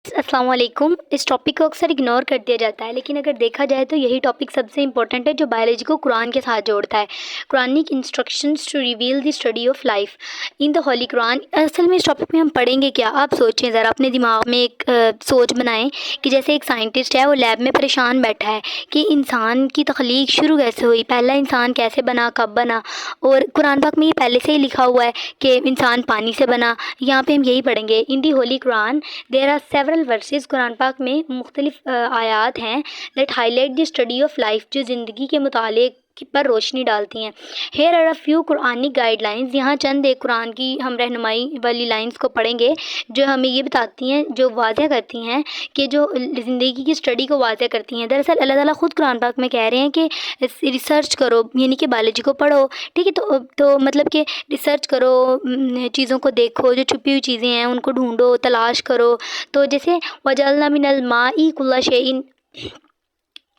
Students السلام علیکم. اس topic کو اکثر اگنور کر دیا جاتا ہے، لیکن اگر دیکھا جائے تو یہی ٹاپک سب سے امپورٹنٹ ہے جو بایولوجی کو قرآن کے ساتھ جوڑتا ہے. Quranic instructions to reveal the study of life in the holy Quran. اصل میں اس ٹاپک میں ہم پڑھیں گے کیا؟ آپ سوچیں ذرا، اپنے دماغ میں ایک سوچ بنائیں کہ جیسے ایک سائنٹسٹ ہے، وہ لیب میں پریشان بیٹھا ہے کہ انسان کی تخلیق شروع کیسے ہوئی، پہلا انسان کیسے بنا، کب بنا. اور قرآن پاک میں یہ پہلے سے ہی لکھا ہوا ہے کہ انسان پانی سے بنا. یہاں پہ ہم یہی پڑھیں گے. In the holy Quran there are several verses. Quran پاک میں مختلف آیات ہیں that highlight the study of life, جو زندگی کے مطالعے پر روشنی ڈالتی ہیں. Here are a few Quranic guidelines. یہاں چند ایک قرآن کی ہم رہنمائی والی لائنز کو پڑھیں گے جو ہمیں یہ بتاتی ہیں، جو واضح کرتی ہیں کہ جو زندگی کی اسٹڈی کو واضح کرتی ہیں. دراصل اللہ تعالیٰ خود قرآن پاک میں کہہ رہے ہیں کہ ریسرچ کرو، یعنی کہ بایولوجی کو پڑھو. ٹھیک ہے، تو مطلب کہ ریسرچ کرو، چیزوں کو دیکھو، جو چھپی ہوئی چیزیں ہیں ان کو ڈھونڈو، تلاش کرو. تو جیسے وَجَعَلْنَا مِنَ الْمَاءِ كُلَّ شَيْءٍ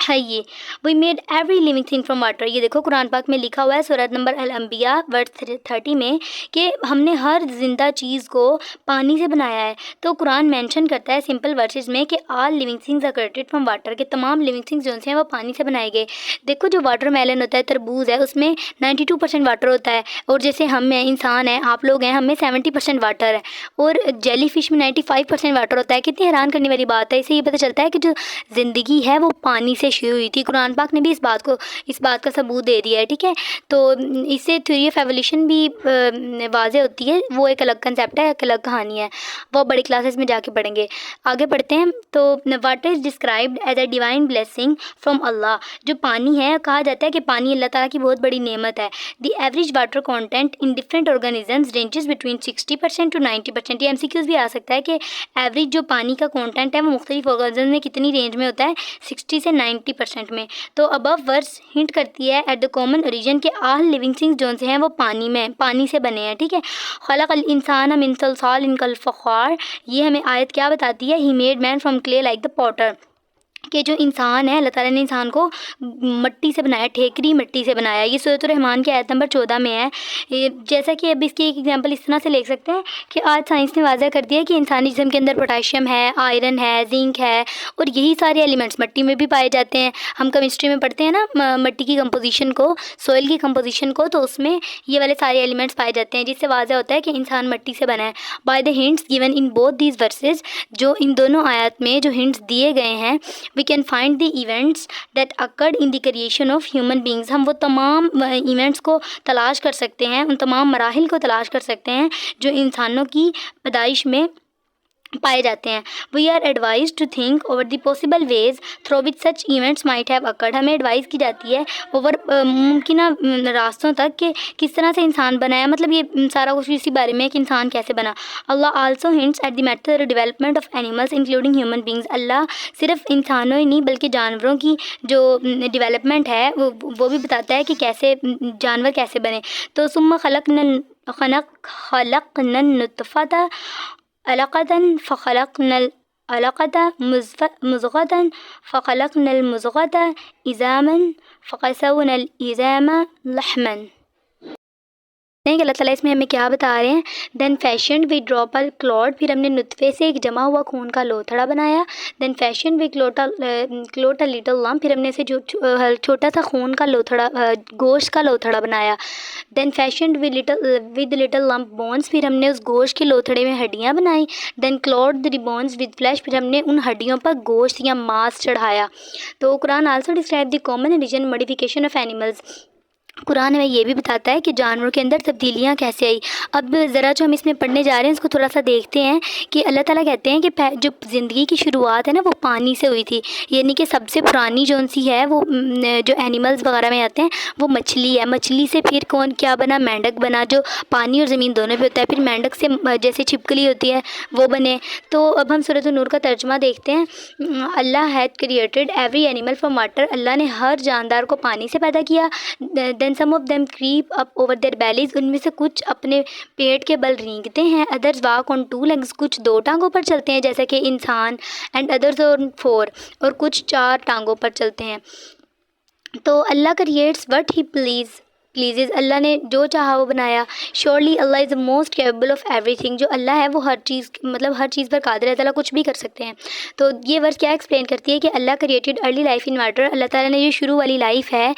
ہے، یہ we made every living thing from water. یہ دیکھو قرآن پاک میں لکھا ہوا ہے سورۃ نمبر الانبیاء ورس 30 میں کہ ہم نے ہر زندہ چیز کو پانی سے بنایا ہے. تو قرآن مینشن کرتا ہے سمپل ورسز میں کہ all living things are created from water, کہ تمام لیونگ تھنگز جو ہیں وہ پانی سے بنائے گئے. دیکھو جو واٹر میلن ہوتا ہے، تربوز ہے، اس میں 92% واٹر ہوتا ہے. اور جیسے ہم ہیں، انسان ہیں، آپ لوگ ہیں، ہم میں 70% واٹر ہے. اور جیلی فش میں 95% واٹر ہوتا ہے. کتنی حیران کرنے والی بات ہے. اس سے یہ پتہ چلتا ہے کہ جو زندگی ہے وہ پانی سے شروع ہوئی تھی. قرآن پاک نے بھی اس بات کا ثبوت دے دیا ہے. ٹھیک ہے، تو اس سے تھیوری آف ایولیوشن بھی واضح ہوتی ہے. وہ ایک الگ کنسیپٹ ہے، ایک الگ کہانی ہے، وہ بڑی کلاسز میں جا کے پڑھیں گے. آگے پڑھتے ہیں. تو water is described as a divine blessing from Allah. جو پانی ہے، کہا جاتا ہے کہ پانی اللہ تعالیٰ کی بہت بڑی نعمت ہے. The average water content in different organisms ranges between 60% to 90%. یہ ایم سی کیوز بھی آ سکتا ہے کہ ایوریج جو پانی کا کانٹینٹ ہے وہ مختلف آرگنیزم میں کتنی رینج میں ہوتا ہے، 60 سے 90% میں. تو ابو ورس ہنٹ کرتی ہے ایٹ دا کامن اوریجن کہ آل لیونگ تھنگز جو ہیں وہ پانی سے بنے ہیں. ٹھیک ہے، خلق الانسان من صلصال کالفخار. یہ ہمیں آیت کیا بتاتی ہے؟ He made man from clay like the potter, کہ جو انسان ہے اللہ تعالیٰ نے انسان کو مٹی سے بنایا، ٹھیکری مٹی سے بنایا. یہ سورۃ الرحمن کی آیت نمبر 14 میں ہے. جیسا کہ اب اس کی ایک ایگزامپل اس طرح سے لے سکتے ہیں کہ آج سائنس نے واضح کر دیا ہے کہ انسانی جسم کے اندر پوٹاشیم ہے، آئرن ہے، زنک ہے، اور یہی سارے ایلیمنٹس مٹی میں بھی پائے جاتے ہیں. ہم کیمسٹری میں پڑھتے ہیں نا مٹی کی کمپوزیشن کو، سوئل کی کمپوزیشن کو، تو اس میں یہ والے سارے ایلیمنٹس پائے جاتے ہیں، جس سے واضح ہوتا ہے کہ انسان مٹی سے بنا ہے. By the hints given in both these verses. جو ان دونوں آیات میں جو ہنٹس دیے گئے ہیں، we can find the events that occurred in the creation of human beings. ہم وہ تمام ایونٹس کو تلاش کر سکتے ہیں، ان تمام مراحل کو تلاش کر سکتے ہیں جو انسانوں کی پیدائش میں پائے جاتے ہیں. We are advise to think over the possible ways through which such events might have occurred. ہمیں ایڈوائز کی جاتی ہے اوور ممکنہ راستوں تک کہ کس طرح سے انسان بنایا. مطلب یہ سارا کچھ اسی بارے میں کہ انسان کیسے بنا. Allah also hints at the method development of animals including human beings. اللہ صرف انسانوں ہی نہیں بلکہ جانوروں کی جو ڈیولپمنٹ ہے وہ بھی بتاتا ہے کہ کیسے جانور کیسے بنے. تو ثم خلقنا النطفة علقة فخلقنا العلقة مضغة فخلقنا المضغة عظاما فقسونا العظام لحما. کہ اللہ تعالیٰ اس میں ہمیں کیا بتا رہے ہیں. دین فیشن وی ڈراپ ال کلوڈ. پھر ہم نے نطفے سے ایک جمع ہوا خون کا لوتھڑا بنایا. Then fashion we clot a little lump. پھر ہم نے اسے چھوٹا سا خون کا لوتھڑا، گوشت کا لوتھڑا بنایا. Then fashion with little lump bones. پھر ہم نے اس گوشت کے لوتھڑے میں ہڈیاں بنائی. Then clothed the bones with flesh. پھر ہم نے ان ہڈیوں پر گوشت یا ماس چڑھایا. تو Quran also describe the common region modification of animals. قرآن ہمیں یہ بھی بتاتا ہے کہ جانوروں کے اندر تبدیلیاں کیسے آئی. اب ذرا جو ہم اس میں پڑھنے جا رہے ہیں اس کو تھوڑا سا دیکھتے ہیں کہ اللہ تعالیٰ کہتے ہیں کہ جو زندگی کی شروعات ہے نا وہ پانی سے ہوئی تھی. یعنی کہ سب سے پرانی جو سی ہے وہ جو اینیملز وغیرہ میں آتے ہیں وہ مچھلی ہے. مچھلی سے پھر کیا بنا؟ مینڈک بنا، جو پانی اور زمین دونوں پہ ہوتا ہے. پھر مینڈک سے جیسے چھپکلی ہوتی ہے وہ بنے. تو اب ہم سورۃ النور کا ترجمہ دیکھتے ہیں. Allah had created every animal from water. اللہ نے ہر جاندار کو پانی سے پیدا کیا. Then some of them creep up over their bellies. ان میں سے کچھ اپنے پیٹ کے بل رینگتے ہیں. Others walk on two legs. کچھ 2 ٹانگوں پر چلتے ہیں جیسا کہ انسان. And others on 4. اور کچھ 4 ٹانگوں پر چلتے ہیں. تو Allah creates what he please. pleases. اللہ نے جو چاہا وہ بنایا. surely Allah is the most capable of everything. جو اللہ ہے وہ ہر چیز مطلب ہر چیز پر قادر ہے. تعالیٰ کچھ بھی کر سکتے ہیں. تو یہ ورس کیا ایکسپلین کرتی ہے کہ Allah created early life in water. اللہ تعالیٰ نے جو شروع والی لائف ہے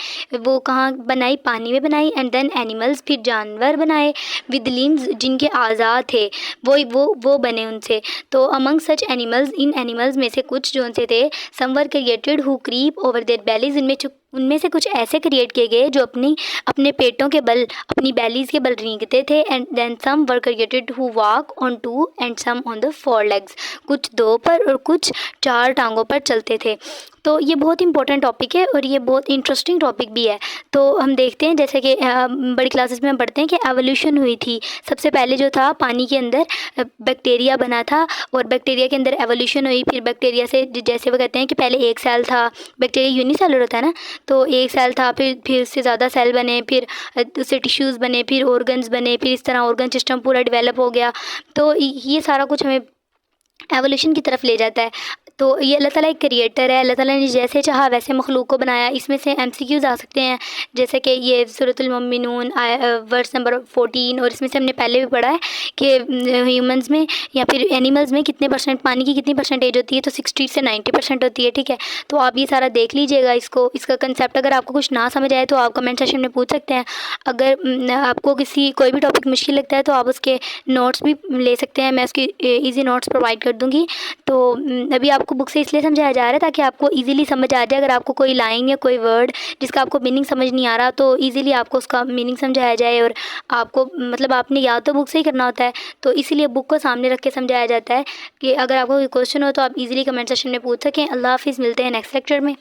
وہ کہاں بنائی؟ پانی میں بنائی. اینڈ دین اینیملس، پھر جانور بنائے. ود لمز، جن کے اعضاء تھے وہ بنے ان سے. تو امنگ سچ اینیملز، ان اینیملز میں سے کچھ جو ان سے تھے، some were created who creep over their bellies. ان میں سے کچھ ایسے کریٹ کیے گئے جو اپنے پیٹوں کے بل، اپنی بیلیز کے بل رینگتے تھے. And then some were created who walk on two and some on the four legs. کچھ دو پر اور کچھ چار ٹانگوں پر چلتے تھے. تو یہ بہت امپورٹنٹ ٹاپک ہے اور یہ بہت انٹرسٹنگ ٹاپک بھی ہے. تو ہم دیکھتے ہیں جیسے کہ بڑی کلاسز میں ہم پڑھتے ہیں کہ ایولیوشن ہوئی تھی. سب سے پہلے جو تھا پانی کے اندر بیکٹیریا بنا تھا اور بیکٹیریا کے اندر ایولیوشن ہوئی. پھر بیکٹیریا سے جیسے وہ کہتے ہیں کہ پہلے ایک سیل تھا. بیکٹیریا یونیسیلر ہوتا ہے نا، تو ایک سیل تھا، پھر اس سے زیادہ سیل بنے، پھر اس سے ٹیشوز بنے، پھر آرگنز بنے، پھر اس طرح آرگن سسٹم پورا ڈیولپ ہو گیا. تو یہ سارا کچھ ہمیں ایولیوشن کی طرف لے جاتا ہے. تو یہ اللہ تعالیٰ ایک کریٹر ہے. اللہ تعالیٰ نے جیسے چاہا ویسے مخلوق کو بنایا. اس میں سے ایم سی کیوز آ سکتے ہیں جیسے کہ یہ سورۃ المؤمنون ورس نمبر 14، اور اس میں سے ہم نے پہلے بھی پڑھا ہے کہ ہیومنز میں یا پھر اینیملز میں کتنے پرسنٹ پانی کی کتنی پرسنٹیج ہوتی ہے، تو 60 سے 90% ہوتی ہے. ٹھیک ہے، تو آپ یہ سارا دیکھ لیجیے گا. اس کا کنسیپٹ اگر آپ کو کچھ نہ سمجھ آئے تو آپ کمنٹ سیشن میں پوچھ سکتے ہیں. اگر آپ کو کوئی بھی ٹاپک مشکل لگتا ہے تو آپ اس کے نوٹس بھی لے سکتے ہیں. میں اس کی ایزی نوٹس پرووائڈ کر دوں گی. تو ابھی آپ کو بک سے اس لیے سمجھایا جا رہا ہے تاکہ آپ کو ایزیلی سمجھ آ جائے. اگر آپ کو کوئی لائن یا کوئی ورڈ جس کا آپ کو میننگ سمجھ نہیں آ رہا تو ایزیلی آپ کو اس کا میننگ سمجھایا جائے. اور آپ کو مطلب آپ نے یاد تو بک سے ہی کرنا ہوتا ہے، تو اسی لیے بک کو سامنے رکھ کے سمجھایا جاتا ہے کہ اگر آپ کو کوئی کویشچن ہو تو آپ ایزیلی کمنٹ سیکشن میں پوچھ سکیں. اللہ حافظ، ملتے ہیں نیکسٹ لیکچر میں.